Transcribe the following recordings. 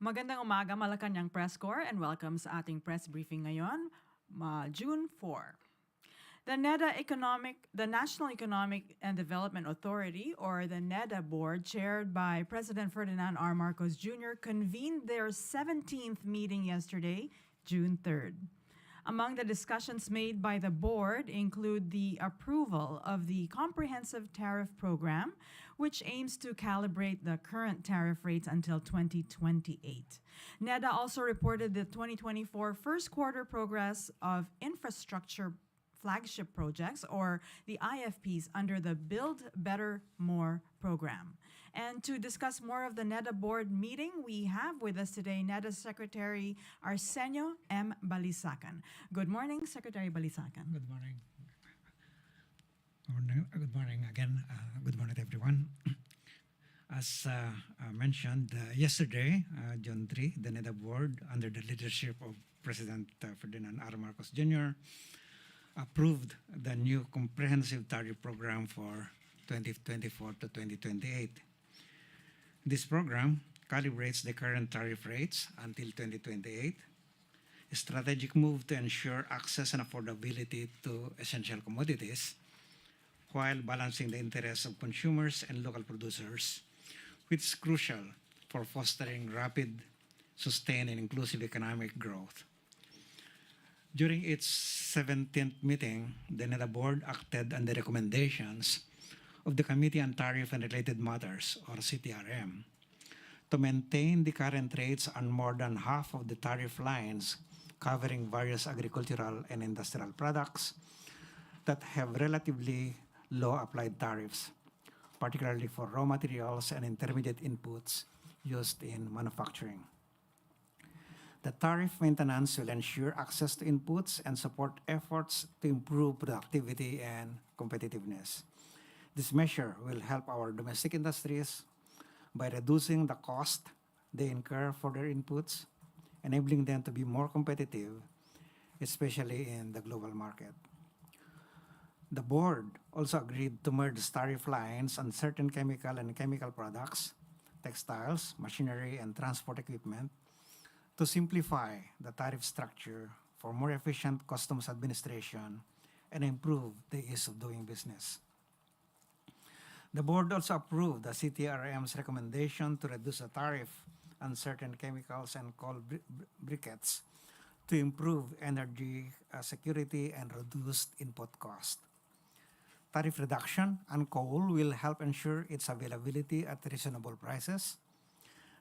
Magandang umaga, Malacañang Press Corps, and welcome sa ating press briefing ngayon, June 4. The National Economic and Development Authority, or the Neda Board, chaired by President Ferdinand R. Marcos Jr., convened their 17th meeting yesterday, June 3rd. Among the discussions made by the board include the approval of the Comprehensive Tariff Program, which aims to calibrate the current tariff rates until 2028. NEDA also reported the 2024 first quarter progress of infrastructure flagship projects, or the IFPs, under the Build Better More program. And to discuss more of the NEDA board meeting, we have with us today NEDA Secretary Arsenio M. Balisacan. Good morning, Secretary Balisacan. Good morning. Good morning again. Good morning, everyone. As mentioned yesterday, June 3, the NEDA board, under the leadership of President Ferdinand R. Marcos Jr., approved the new comprehensive tariff program for 2024 to 2028. This program calibrates the current tariff rates until 2028, a strategic move to ensure access and affordability to essential commodities while balancing the interests of consumers and local producers, which is crucial for fostering rapid, sustained, and inclusive economic growth. During its 17th meeting, the NEDA board acted on the recommendations of the Committee on Tariff and Related Matters, or CTRM, to maintain the current rates on more than half of the tariff lines covering various agricultural and industrial products that have relatively low applied tariffs, particularly for raw materials and intermediate inputs used in manufacturing. The tariff maintenance will ensure access to inputs and support efforts to improve productivity and competitiveness. This measure will help our domestic industries by reducing the cost they incur for their inputs, enabling them to be more competitive, especially in the global market. The board also agreed to merge tariff lines on certain chemical products, textiles, machinery, and transport equipment to simplify the tariff structure for more efficient customs administration and improve the ease of doing business. The board also approved the CTRM's recommendation to reduce the tariff on certain chemicals and coal briquettes to improve energy security and reduce input cost. Tariff reduction on coal will help ensure its availability at reasonable prices,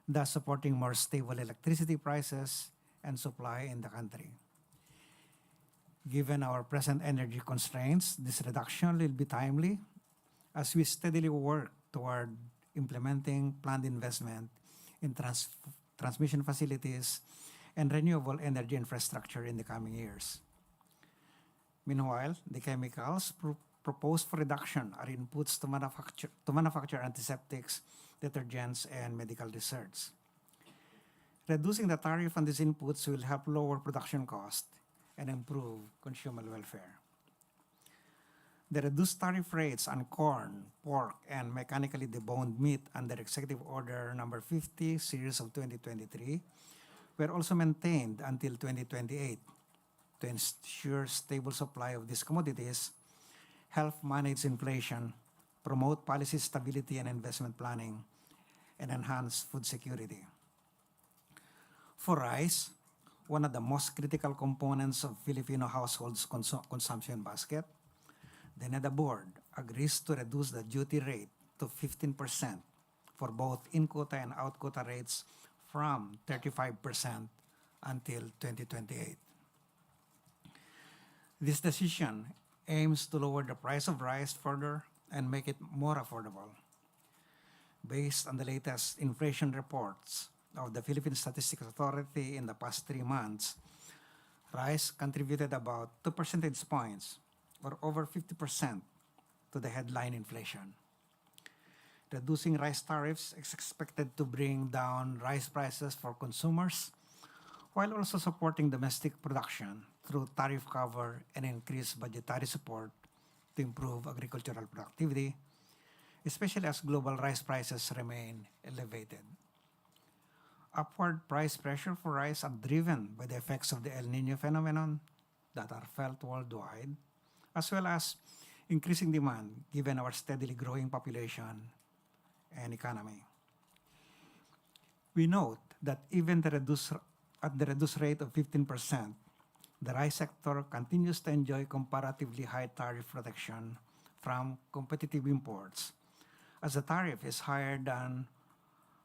thus supporting more stable electricity prices and supply in the country. Given our present energy constraints, this reduction will be timely as we steadily work toward implementing planned investment in transmission facilities and renewable energy infrastructure in the coming years. Meanwhile, the chemicals proposed for reduction are inputs to manufacture antiseptics, detergents, and medical desserts. Reducing the tariff on these inputs will help lower production costs and improve consumer welfare. The reduced tariff rates on corn, pork, and mechanically deboned meat under Executive Order No. 50, Series of 2023, were also maintained until 2028 to ensure stable supply of these commodities, help manage inflation, promote policy stability and investment planning, and enhance food security. For rice, one of the most critical components of Filipino households' consumption basket, the NEDA board agrees to reduce the duty rate to 15% for both in-quota and out-quota rates from 35% until 2028. This decision aims to lower the price of rice further and make it more affordable. Based on the latest inflation reports of the Philippine Statistics Authority in the past 3 months, rice contributed about 2 percentage points, or over 50%, to the headline inflation. Reducing rice tariffs is expected to bring down rice prices for consumers, while also supporting domestic production through tariff cover and increased budgetary support to improve agricultural productivity, especially as global rice prices remain elevated. Upward price pressure for rice are driven by the effects of the El Nino phenomenon that are felt worldwide, as well as increasing demand given our steadily growing population and economy. We note that even at the reduced rate of 15%, the rice sector continues to enjoy comparatively high tariff protection from competitive imports, as the tariff is higher than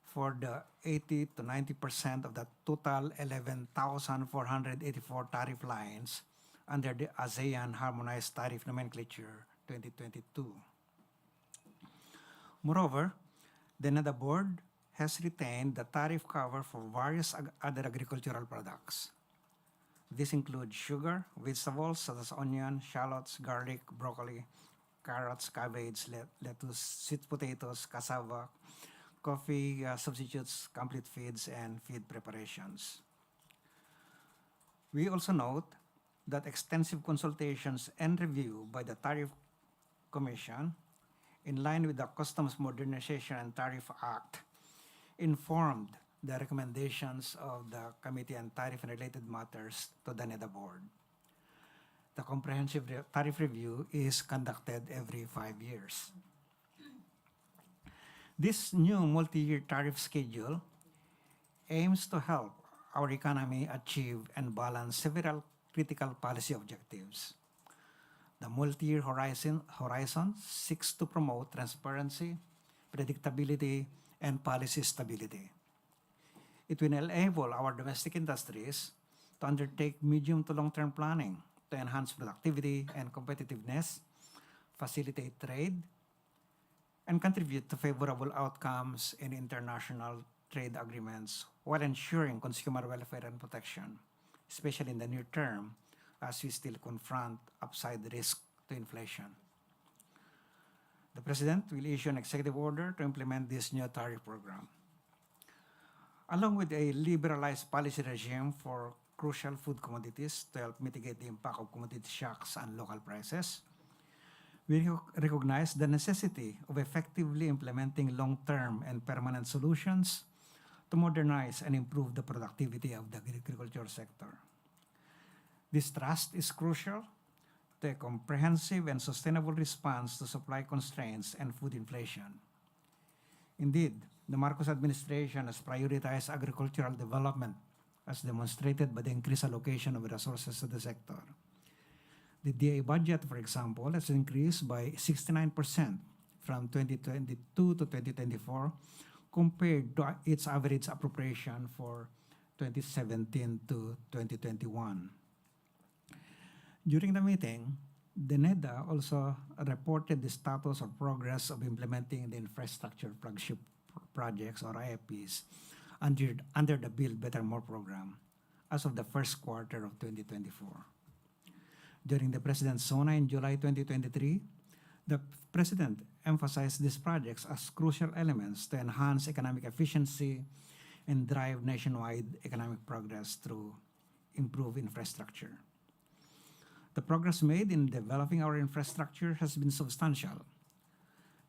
for the 80 to 90% of the total 11,484 tariff lines under the ASEAN Harmonized Tariff Nomenclature 2022. Moreover, the NEDA board has retained the tariff cover for various other agricultural products. This includes sugar, vegetables such as onion, shallots, garlic, broccoli, carrots, cabbage, lettuce, sweet potatoes, cassava, coffee substitutes, complete feeds, and feed preparations. We also note that extensive consultations and review by the Tariff Commission, in line with the Customs Modernization and Tariff Act, informed the recommendations of the Committee on Tariff and Related Matters to the NEDA Board. The comprehensive tariff review is conducted every 5 years. This new multi-year tariff schedule aims to help our economy achieve and balance several critical policy objectives. The multi-year horizon seeks to promote transparency, predictability, and policy stability. It will enable our domestic industries to undertake medium to long-term planning to enhance productivity and competitiveness, facilitate trade, and contribute to favorable outcomes in international trade agreements while ensuring consumer welfare and protection, especially in the near term as we still confront upside risk to inflation. The President will issue an executive order to implement this new tariff program. Along with a liberalized policy regime for crucial food commodities to help mitigate the impact of commodity shocks on local prices, we recognize the necessity of effectively implementing long-term and permanent solutions to modernize and improve the productivity of the agriculture sector. This trust is crucial to a comprehensive and sustainable response to supply constraints and food inflation. Indeed, the Marcos administration has prioritized agricultural development as demonstrated by the increased allocation of resources to the sector. The DA budget, for example, has increased by 69% from 2022 to 2024 compared to its average appropriation for 2017 to 2021. During the meeting, the NEDA also reported the status or progress of implementing the infrastructure flagship projects or IFPs under the Build Better More program as of the first quarter of 2024. During the President's SONA in July 2023, the President emphasized these projects as crucial elements to enhance economic efficiency and drive nationwide economic progress through improved infrastructure. The progress made in developing our infrastructure has been substantial.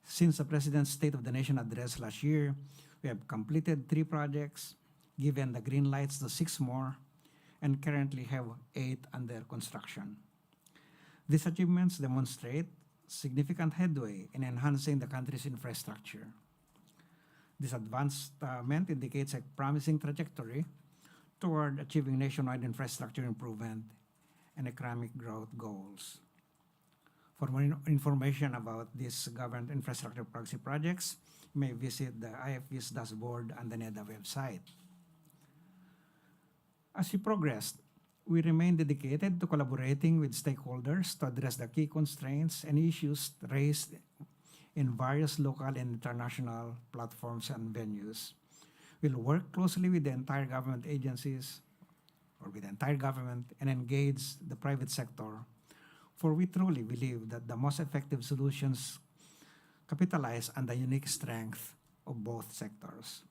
Since the President's State of the Nation address last year, we have completed 3 projects, given the green lights to 6 more, and currently have 8 under construction. These achievements demonstrate significant headway in enhancing the country's infrastructure. This advancement indicates a promising trajectory toward achieving nationwide infrastructure improvement and economic growth goals. For more information about these government infrastructure policy projects, you may visit the IFP's dashboard on the NEDA website. As we progressed, we remain dedicated to collaborating with stakeholders to address the key constraints and issues raised in various local and international platforms and venues. We'll work closely with the entire government agencies or with the entire government and engage the private sector, for we truly believe that the most effective solutions capitalize on the unique strength of both sectors.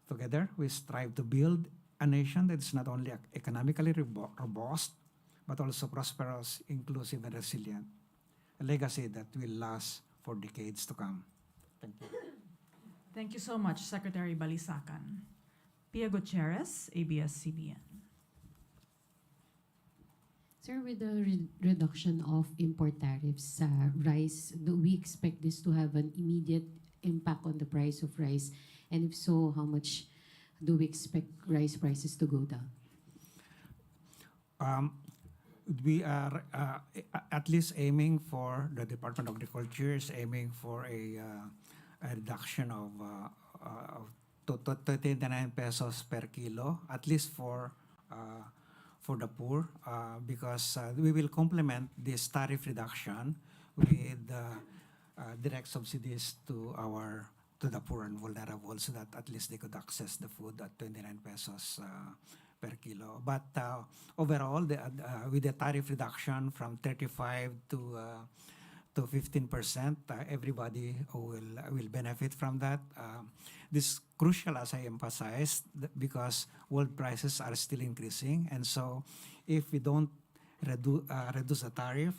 Together, we strive to build a nation that is not only economically robust, but also prosperous, inclusive, and resilient, a legacy that will last for decades to come. Thank you. Thank you so much, Secretary Balisacan. Pia Gutierrez, ABS-CBN. Sir, with the reduction of import tariffs sa rice, do we expect this to have an immediate impact on the price of rice? And if so, how much do we expect rice prices to go down? We are at least aiming for, the Department of Agriculture is aiming for a reduction of to 29 pesos per kilo, at least for the poor, because we will complement this tariff reduction with direct subsidies to the poor and vulnerable, so that at least they could access the food at 29 pesos per kilo. But overall, with the tariff reduction from 35 to 15%, everybody will benefit from that. This is crucial, as I emphasized, because world prices are still increasing, and so if we don't reduce the tariff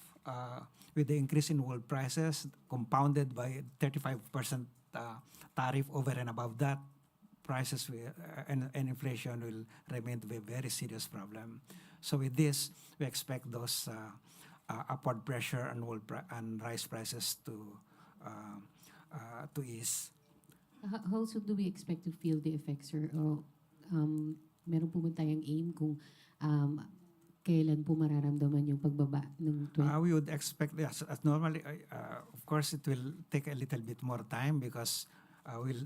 with the increase in world prices compounded by 35% tariff over and above that, prices and inflation will remain to be a very serious problem. So with this, we expect those upward pressure on rice prices to ease. How soon do we expect to feel the effects, sir? O, meron po ba tayong aim kung kailan po mararamdaman yung pagbaba ng We would expect, yes, as normally, of course, it will take a little bit more time because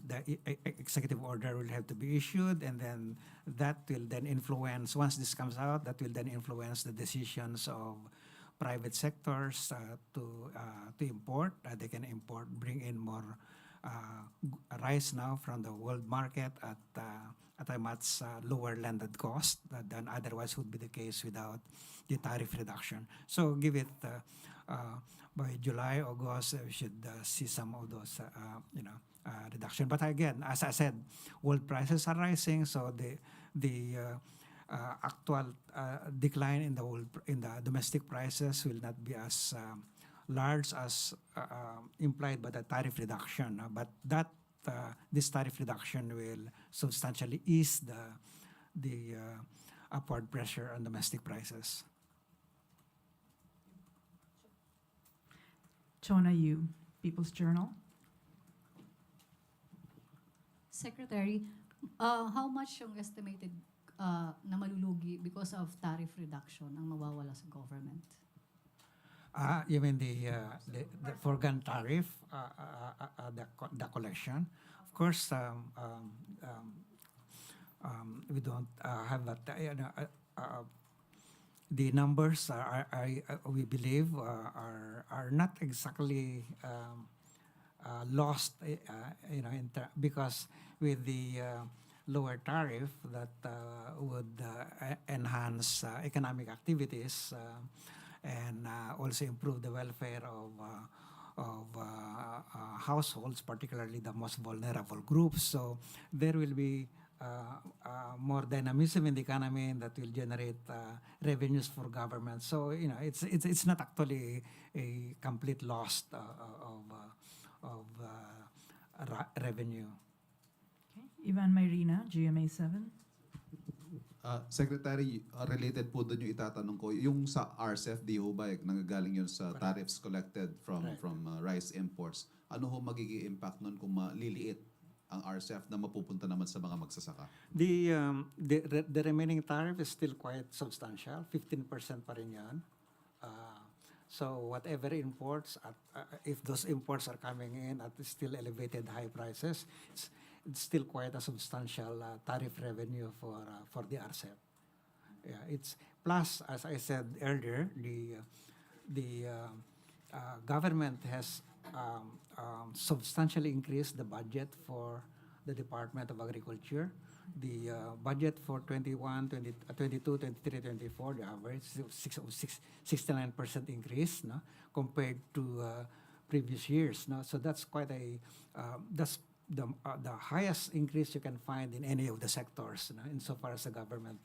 the executive order will have to be issued, and then that will then influence, once this comes out, that will then influence the decisions of private sectors to import. They can bring in more rice now from the world market at a much lower landed cost than otherwise would be the case without the tariff reduction. So give it by July, August, we should see some of those reduction. But again, as I said, world prices are rising, so the actual decline in the domestic prices will not be as large as implied by the tariff reduction. But this tariff reduction will substantially ease the upward pressure on domestic prices. Chona Yu, People's Journal. Secretary, how much yung estimated na malulugi because of tariff reduction ang mawawala sa government? You mean the foregone tariff, the collection? Of course, we don't have that. The numbers we believe are not exactly lost, because with the lower tariff that would enhance economic activities and also improve the welfare of households, particularly the most vulnerable groups. So there will be more dynamism in the economy that will generate revenues for government. So it's not actually a complete loss of revenue. Okay. Ivan Mayrina, GMA7. Secretary, related po doon yung itatanong ko, yung sa RCEF, di ho ba, nanggagaling yun sa tariffs collected from rice imports, ano ho magiging impact nun kung maliliit ang RCEF na mapupunta naman sa mga magsasaka? The remaining tariff is still quite substantial, 15% pa rin yan. So whatever imports, if those imports are coming in at still elevated high prices, it's still quite a substantial tariff revenue for the RCEP. Yeah, it's plus, as I said earlier, the government has substantially increased the budget for the Department of Agriculture. The budget for 21, 22, 23, 24, the average 69% increase, no, compared to previous years. No? So that's quite that's the highest increase you can find in any of the sectors, insofar as the government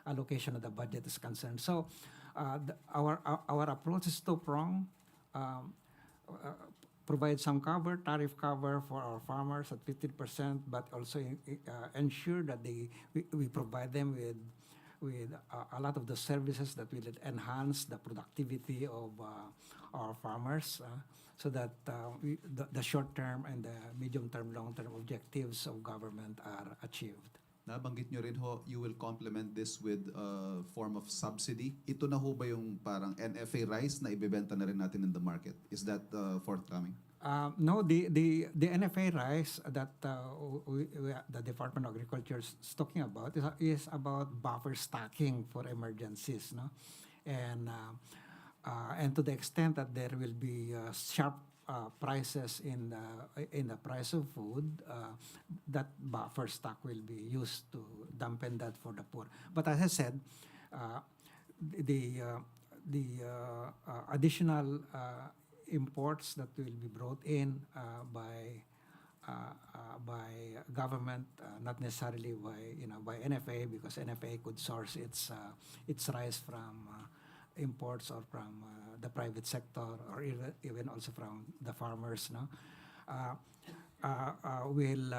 allocation of the budget is concerned. So our approach is two-pronged. provide some cover, tariff cover for our farmers at 15%, but also ensure that we provide them with a lot of the services that will enhance the productivity of our farmers, so that the short-term and the medium-term, long-term objectives of government are achieved. Nabanggit nyo rin ho, you will complement this with a form of subsidy. Ito na ho ba yung parang NFA rice na ibebenta na rin natin in the market? Is that forthcoming? No, the NFA rice that the Department of Agriculture is talking about is about buffer stocking for emergencies, no, and to the extent that there will be sharp prices in the price of food, that buffer stock will be used to dampen that for the poor. But as I said, the additional imports that will be brought in by government, not necessarily by NFA, because NFA could source its rice from imports or from the private sector, or even also from the farmers, no, will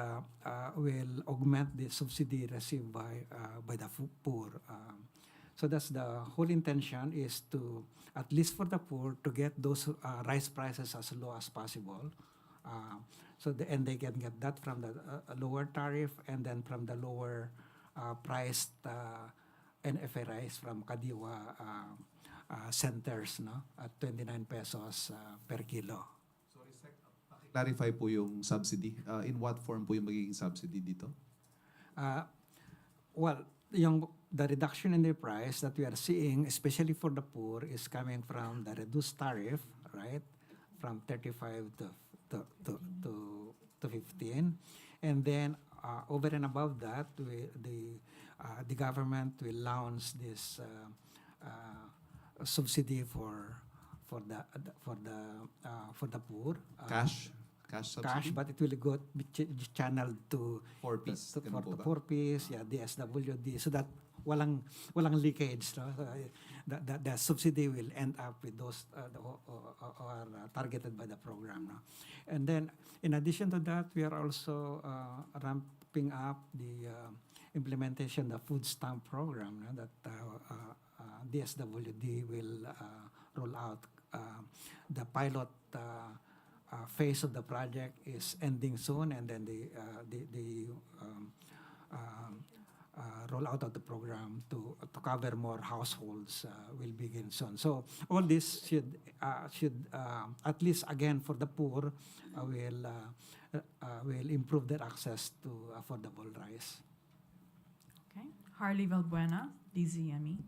augment the subsidy received by the poor. So that's the whole intention, is to, at least for the poor, to get those rice prices as low as possible. And they can get that from the lower tariff, and then from the lower priced NFA rice from Kadiwa centers, no, at 29 pesos per kilo. Sorry, Sec, clarify po yung subsidy. In what form po yung magiging subsidy dito? Well, the reduction in the price that we are seeing, especially for the poor, is coming from the reduced tariff, right, from 35 to 15, and then over and above that, the government will launch this subsidy for the poor. Cash subsidy? Cash, but it will go channeled to 4-piece. for the 4-piece, yeah, DSWD, so that walang leakage, no? The subsidy will end up with those are targeted by the program, no? And then in addition to that, we are also ramping up the implementation of the food stamp program, no, that DSWD will roll out. The pilot phase of the project is ending soon, and then the rollout of the program to cover more households will begin soon. So all this should at least again for the poor will improve their access to affordable rice. Okay. Harley Valbuena, DZME.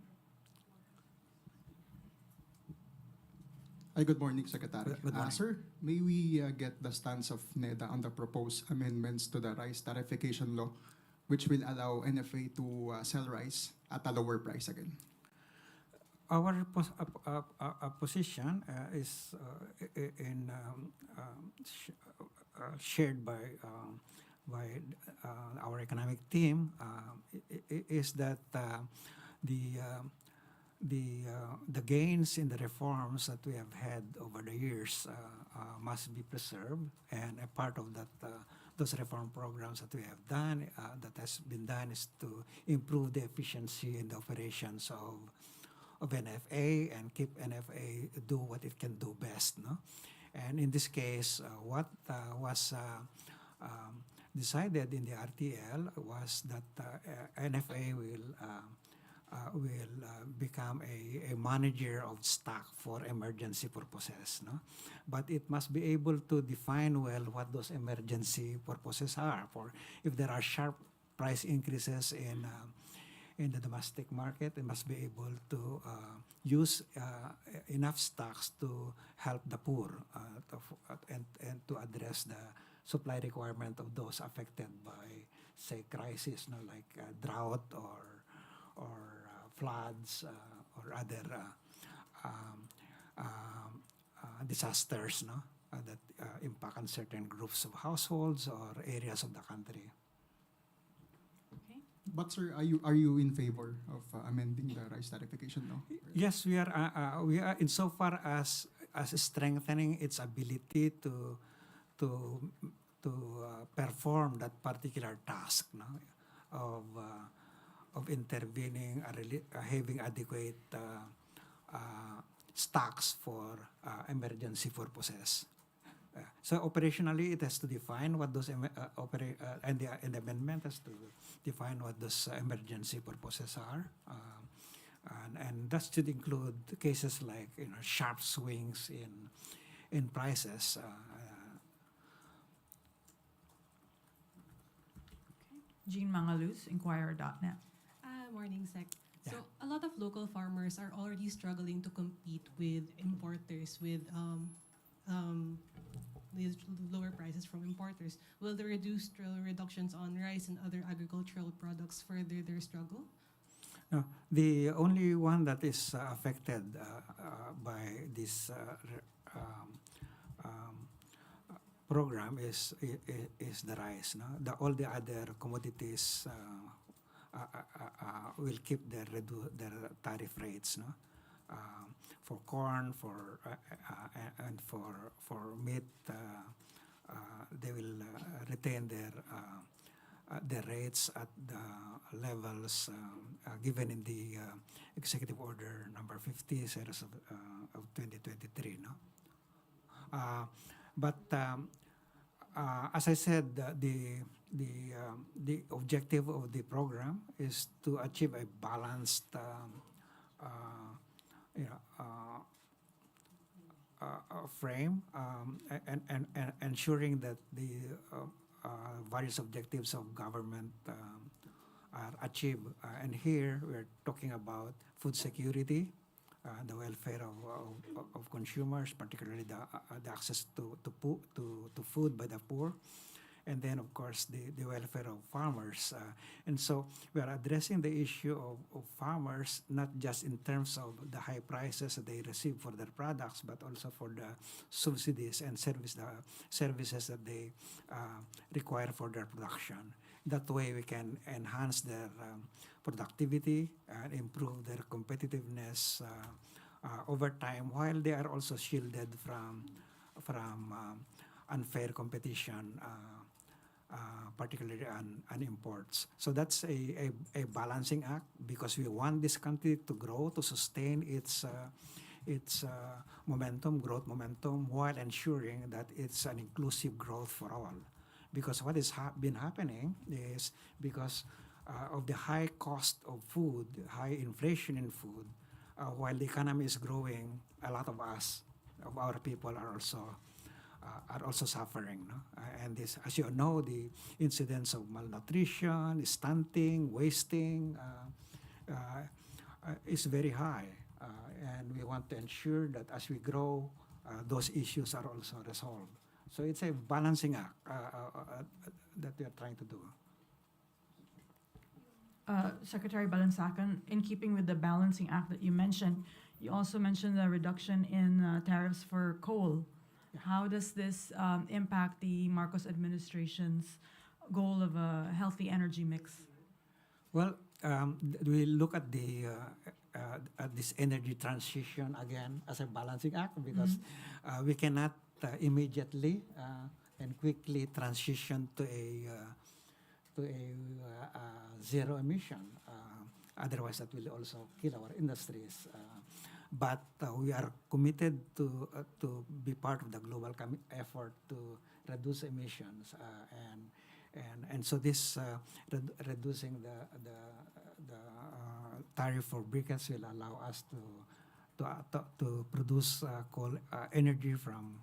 Hi, good morning, Secretary. Good morning. Sir, may we get the stance of NEDA on the proposed amendments to the rice tarification law, which will allow NFA to sell rice at a lower price again? Our position is shared by our economic team, is that the gains in the reforms that we have had over the years must be preserved, and a part of that, those reform programs that we have done, that has been done, is to improve the efficiency in the operations of NFA and keep NFA do what it can do best, no? And in this case, what was decided in the RTL was that NFA will become a manager of stock for emergency purposes, no? But it must be able to define well what those emergency purposes are. For if there are sharp price increases in the domestic market, it must be able to use enough stocks to help the poor and to address the supply requirement of those affected by, say, crisis, no, like drought or floods or other disasters, no, that impact on certain groups of households or areas of the country. Okay. But sir, are you in favor of amending the rice tarification law? Yes, we are insofar as as strengthening its ability to perform that particular task, no? Of intervening, having adequate stocks for emergency purposes. So operationally, it has to define what those and the amendment has to define what those emergency purposes are, and that should include cases like sharp swings in prices. Jean Mangaluz, INQUIRER.net. Morning, Sec. So Yeah. a lot of local farmers are already struggling to compete with importers with these lower prices from importers. Will the reductions on rice and other agricultural products further their struggle? No, the only one that is affected by this program is the rice. No, all the other commodities will keep their tariff rates. No, for corn, and for meat, they will retain their rates at the levels given in the Executive Order number 50, series of 2023. No, but as I said, the objective of the program is to achieve a balanced, frame, and ensuring that the various objectives of government are achieved. And here we're talking about food security, the welfare of consumers, particularly the access to food by the poor, and then of course the welfare of farmers. And so we are addressing the issue of farmers not just in terms of the high prices that they receive for their products, but also for the subsidies and services that they require for their production. That way we can enhance their productivity and improve their competitiveness over time, while they are also shielded from unfair competition, particularly on imports. So that's a balancing act, because we want this country to grow, to sustain its growth momentum, while ensuring that it's an inclusive growth for all. Because what has been happening is, because of the high cost of food, high inflation in food, while the economy is growing, a lot of our people are also suffering. No? And this, as you know, the incidence of malnutrition, stunting, wasting is very high. And we want to ensure that as we grow, those issues are also resolved. So it's a balancing act that we are trying to do. Secretary Balisacan, in keeping with the balancing act that you mentioned, you also mentioned the reduction in tariffs for coal. How does this impact the Marcos administration's goal of a healthy energy mix? Well, we look at at this energy transition again as a balancing act, because we cannot immediately and quickly transition to a zero emission. Otherwise, that will also kill our industries. But we are committed to be part of the global effort to reduce emissions, and so this reducing the tariff for briquettes will allow us to produce energy from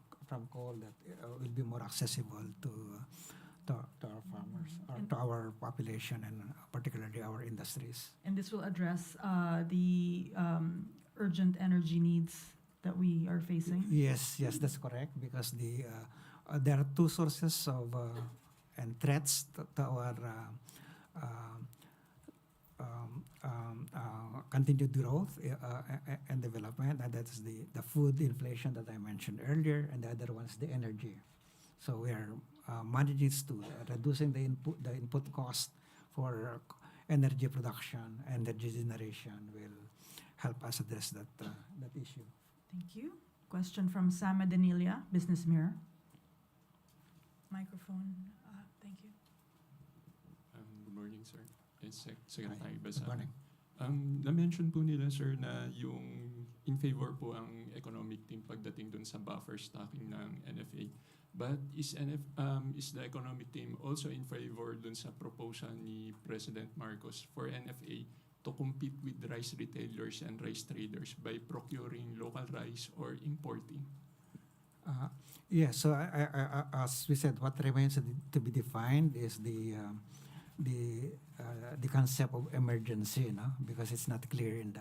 coal that will be more accessible to our farmers, or to our population, and particularly our industries. And this will address the urgent energy needs that we are facing? Yes, that's correct, because there are two sources of and threats to our continued growth and development, and that's the food inflation that I mentioned earlier, and the other one is the energy. So we are managing to reducing the input cost for energy production, energy generation will help us address that issue. Thank you. Question from Sam Adenilia, Business Mirror. Microphone, thank you. Good morning, sir. It's Secretary Good Balisacan. morning. Na-mention po nila, sir, na yung in favor po ang economic team pagdating dun sa buffer stocking ng NFA. But is the economic team also in favor dun sa proposal ni President Marcos for NFA to compete with rice retailers and rice traders by procuring local rice or importing? Yeah, so as we said, what remains to be defined is the concept of emergency, no? Because it's not clear in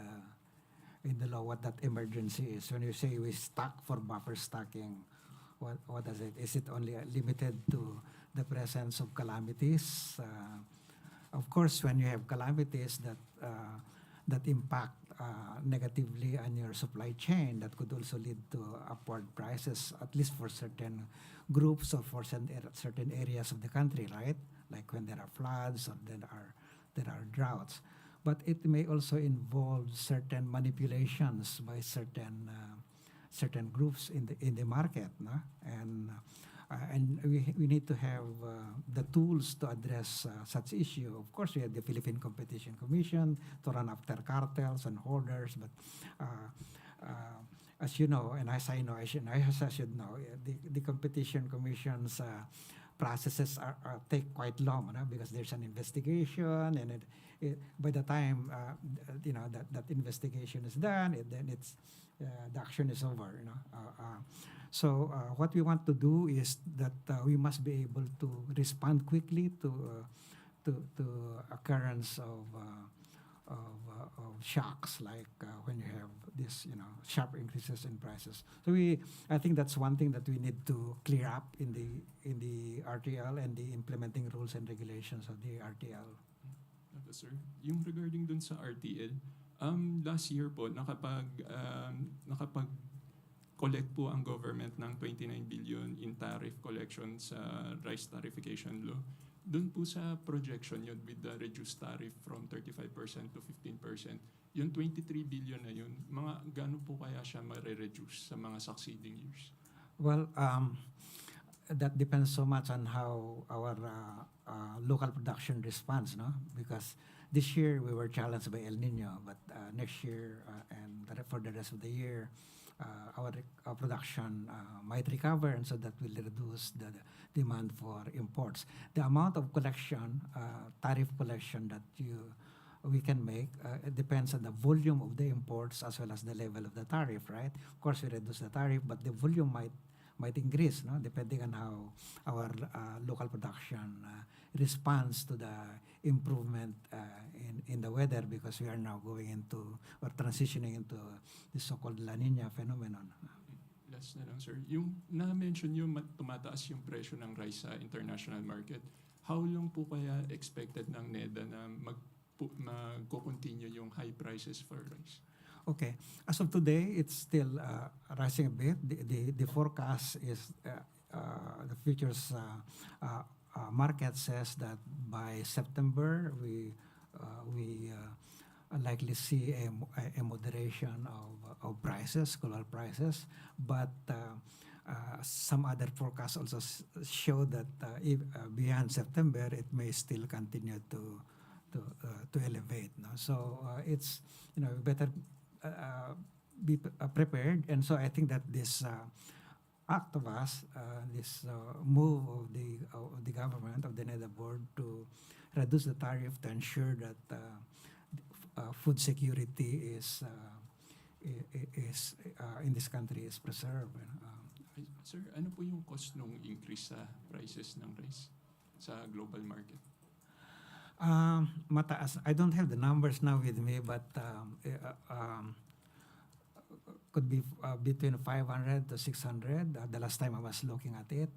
the law what that emergency is. When you say we stock for buffer stocking, what does it? Is it only limited to the presence of calamities? Of course, when you have calamities that impact negatively on your supply chain, that could also lead to upward prices, at least for certain groups or for certain areas of the country, right? Like when there are floods or there are droughts. But it may also involve certain manipulations by certain groups in the market, no? And we need to have the tools to address such issue. Of course, we have the Philippine Competition Commission to run after cartels and hoarders, but as you know, and as I know, I should know, the Competition Commission's processes take quite long, no? Because there's an investigation, and by the time that investigation is done, then it's the action is over. So what we want to do is that we must be able to respond quickly to occurrence of shocks, like when you have this sharp increases in prices. So I think that's one thing that we need to clear up in the RTL and the implementing rules and regulations of the RTL. Okay, sir. Yung regarding dun sa RTL, last year po nakapag-collect po ang government ng 29 billion in tariff collection sa rice tarification law. Doon po sa projection yun with the reduced tariff from 35% to 15%, yung 23 billion na yun, mga gaano po kaya siya ma-reduce sa mga succeeding years? Well, that depends so much on how our local production responds, no? Because this year we were challenged by El Nino, but next year for the rest of the year, our production might recover, and so that will reduce the demand for imports. The amount of collection, tariff collection that we can make, it depends on the volume of the imports as well as the level of the tariff, right? Of course, we reduce the tariff, but the volume might increase, no? Depending on how our local production responds to the improvement in the weather, because we are now going into or transitioning into the so-called La Nina phenomenon. Last na lang, sir. Yung na-mention yung tumataas yung presyo ng rice sa international market, how long po kaya expected ng NEDA na mag-continue yung high prices for rice? Okay. As of today, it's still rising a bit. The forecast is the futures market says that by September we likely see a moderation of prices, global prices, but some other forecasts also show that if, beyond September it may still continue to elevate. No? So it's better be prepared, and so I think that this act of us, this move of the government, of the NEDA board, to reduce the tariff to ensure that food security is in this country is preserved. Sir, ano po yung cost nung increase sa prices ng rice sa global market? Mataas. I don't have the numbers now with me, but could be between 500 to 600. The last time I was looking at it,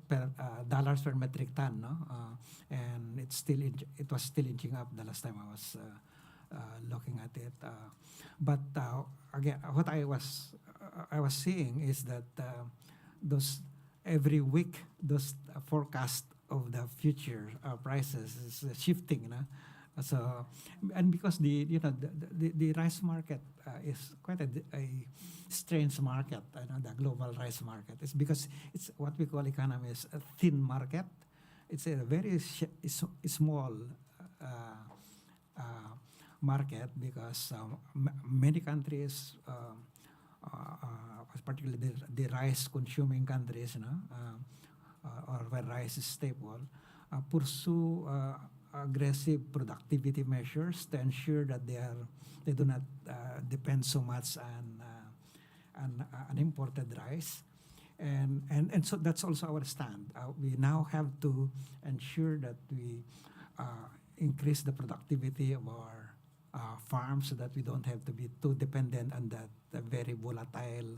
dollars per metric ton, no? And it was still inching up the last time I was looking at it. But again, what I was seeing is that those every week those forecast of the future prices is shifting, no? So, and because the rice market is quite a strange market, the global rice market. It's because it's what we call economy is a thin market. It's a very small market because many countries, particularly the rice consuming countries, or where rice is staple, pursue aggressive productivity measures to ensure that they do not depend so much on imported rice, and so that's also our stand. We now have to ensure that we increase the productivity of our farms so that we don't have to be too dependent on that very volatile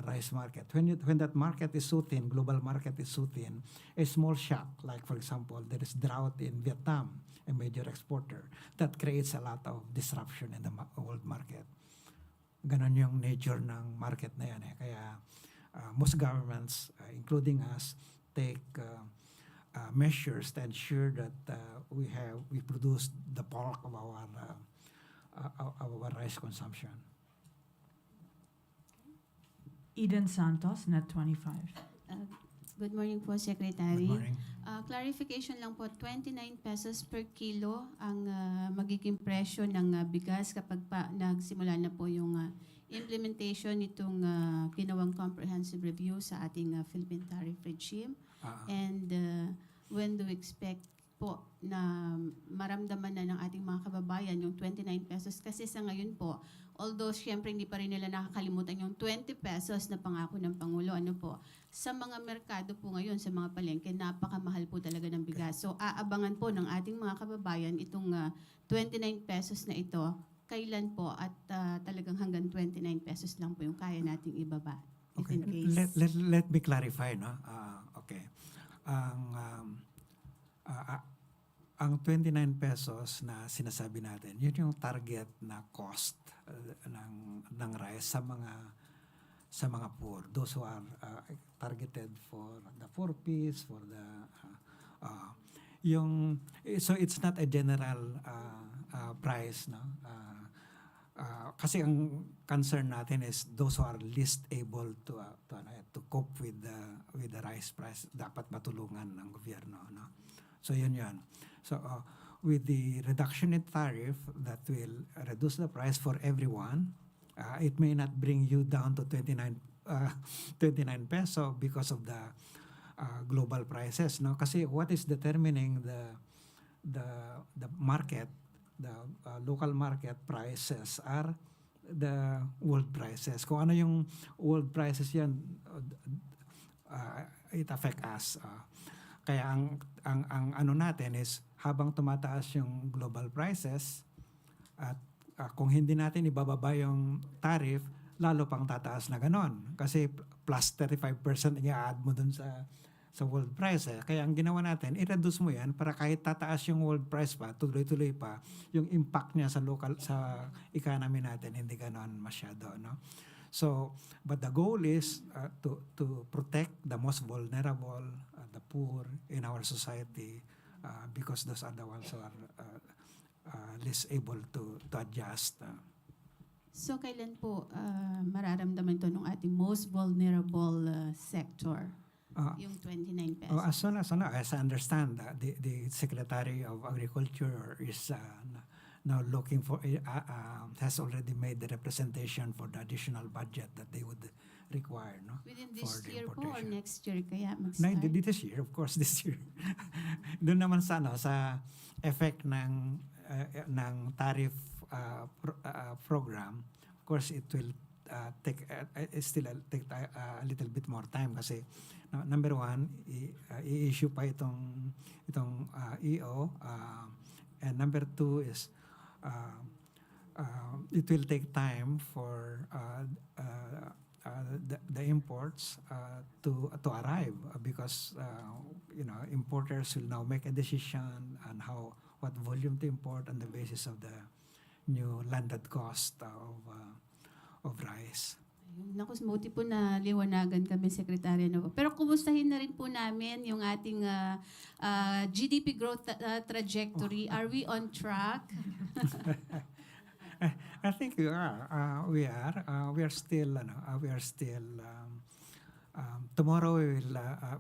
rice market. When that market is so thin, global market is so thin, a small shock, like for example, there is drought in Vietnam, a major exporter, that creates a lot of disruption in the world market. Ganon yung nature ng market na yan. Kaya most governments, including us, take measures to ensure that we produce the bulk of our rice consumption. Eden Santos, Net 25. Good morning po, Secretary. Good morning. Clarification lang po, 29 pesos per kilo ang magiging presyo ng bigas kapag nagsimula na po yung implementation nitong ginawang comprehensive review sa ating Philippine tariff regime. And when do we expect po na maramdaman na ng ating mga kababayan yung 29 pesos? Kasi sa ngayon po, although siyempre hindi pa rin nila nakakalimutan yung 20 pesos na pangako ng Pangulo, sa mga merkado po ngayon, sa mga palengke, napakamahal po talaga ng bigas. So aabangan po ng ating mga kababayan itong 29 pesos na ito, kailan po at talagang hanggang 29 pesos lang po yung kaya nating ibaba. Okay. If in case. Let me clarify, no? Okay. Ang 29 pesos na sinasabi natin, yun yung target na cost ng rice sa mga poor. Those who are targeted for the 4Ps, for the so it's not a general price, no? Kasi ang concern natin is those who are least able to cope with the rice price, dapat matulungan ng gobyerno, no? So yun. So with the reduction in tariff that will reduce the price for everyone, it may not bring you down to 29 peso because of the global prices, no? Kasi what is determining the market, the local market prices are the world prices. Kung ano yung world prices yan, it affect us. Kaya ang ano natin is habang tumataas yung global prices at kung hindi natin ibababa yung tariff, lalo pang tataas na ganon. Kasi plus 35% i-add mo dun sa world price. Kaya ang ginawa natin, i-reduce mo yan para kahit tataas yung world price pa, tuloy-tuloy pa, yung impact niya sa economy natin, hindi ganon masyado, no? So, but the goal is to protect the most vulnerable, the poor in our society, because those are the ones who are least able to adjust. So kailan po mararamdaman to ng ating most vulnerable sector, yung 29 pesos? As soon as I understand, the Secretary of Agriculture is now looking for, has already made the representation for the additional budget that they would require, no? Within for this the year po or importation. next year kaya No, mag-start? this year, of course, this year. Doon naman sa effect ng tariff program, of course, it will take a little bit more time kasi number one, i-issue pa itong EO, and number two is it will take time for the imports to arrive because importers will now make a decision on what volume to import on the basis of the new landed cost of rice. I Naku, buti po na liwanagan kami, Secretary. No? Pero kumustahin na rin po namin yung ating GDP growth trajectory. Are we on track? I think we are. We are. We are still. We are still. Tomorrow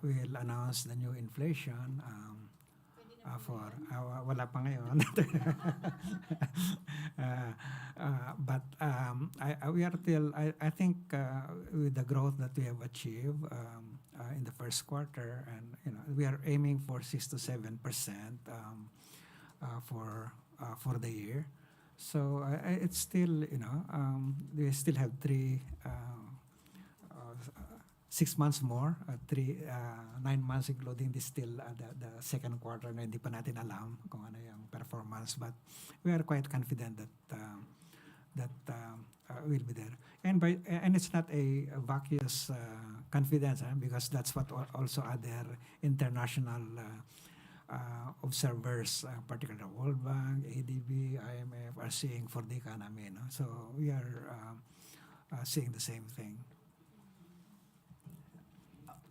we will announce the new inflation. For wala pa ngayon. But we are still. I think with the growth that we have achieved in the first quarter, and we are aiming for 6 to 7% for the year. So it's still, we still have 6 months more, 9 months including this still the second quarter na hindi pa natin alam kung ano yung performance, but we are quite confident that we'll be there. And it's not a vacuous confidence, because that's what also other international observers, particularly World Bank, ADB, IMF, are seeing for the economy. So we are seeing the same thing.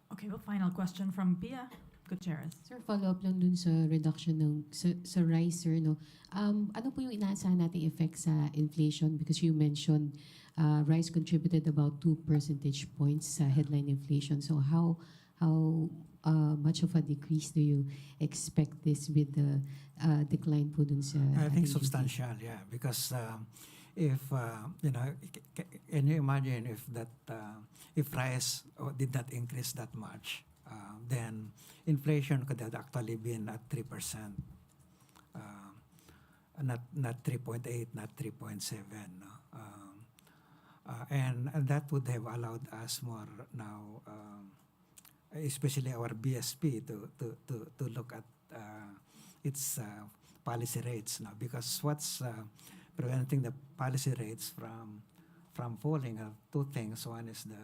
Okay, well, final question from Pia Gutierrez. Sir, follow-up lang dun sa reduction ng sa rice, sir, no? Ano po yung inaasahan nating effect sa inflation? Because you mentioned rice contributed about 2 percentage points sa headline inflation. So how much of a decrease do you expect this with the decline po dun sa I think ating substantial, yeah, because if can you imagine if rice did not increase that much, then inflation could have actually been at 3%, not 3.8, not 3.7, no? And that would have allowed us more now, especially our BSP, to look at its policy rates now, because what's preventing the policy rates from falling are two things. One is the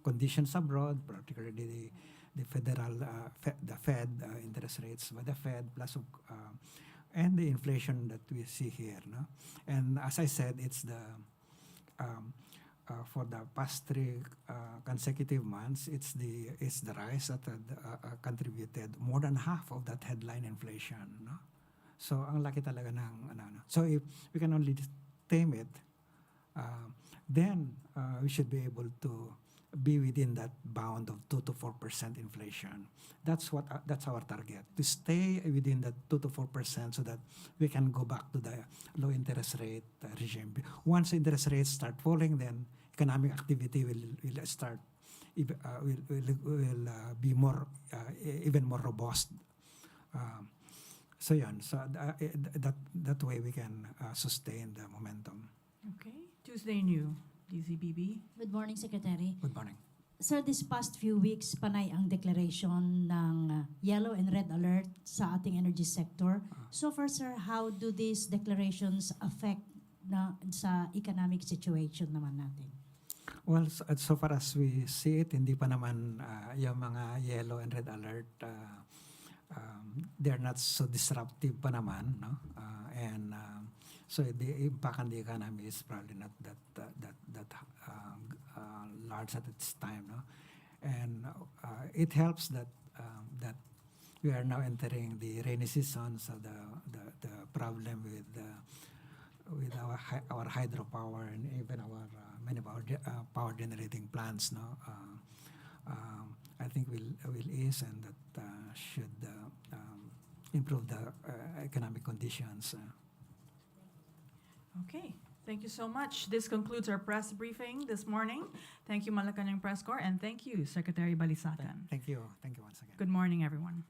conditions abroad, particularly the federal the Fed interest rates by the Fed, plus and the inflation that we see here, no? And as I said, it's the for the past 3 consecutive months, it's the rise that had contributed more than half of that headline inflation, no? So ang laki talaga ng So if we can only tame it, then we should be able to be within that bound of 2 to 4% inflation. That's our target, to stay within that 2 to 4% so that we can go back to the low interest rate regime. Once interest rates start falling, then economic activity will start will be more even more robust. So that way we can sustain the momentum. Okay, Tuesday New, DZBB. Good morning, Secretary. Good morning. Sir, this past few weeks, panay ang declaration ng yellow and red alert sa ating energy sector. So far, sir, how do these declarations affect sa economic situation naman natin? Well, so far as we see it, hindi pa naman yung mga yellow and red alert, they're not so disruptive pa naman, no? And so the impact on the economy is probably not that large at its time, no? And it helps that we are now entering the rainy season, so the problem with our hydropower and even our many power generating plants, no, I think will ease, and that should improve the economic conditions. Okay, thank you so much. This concludes our press briefing this morning. Thank you, Malacañang Press Corps, and thank you, Secretary Balisacan. Thank you once again. Good morning, everyone.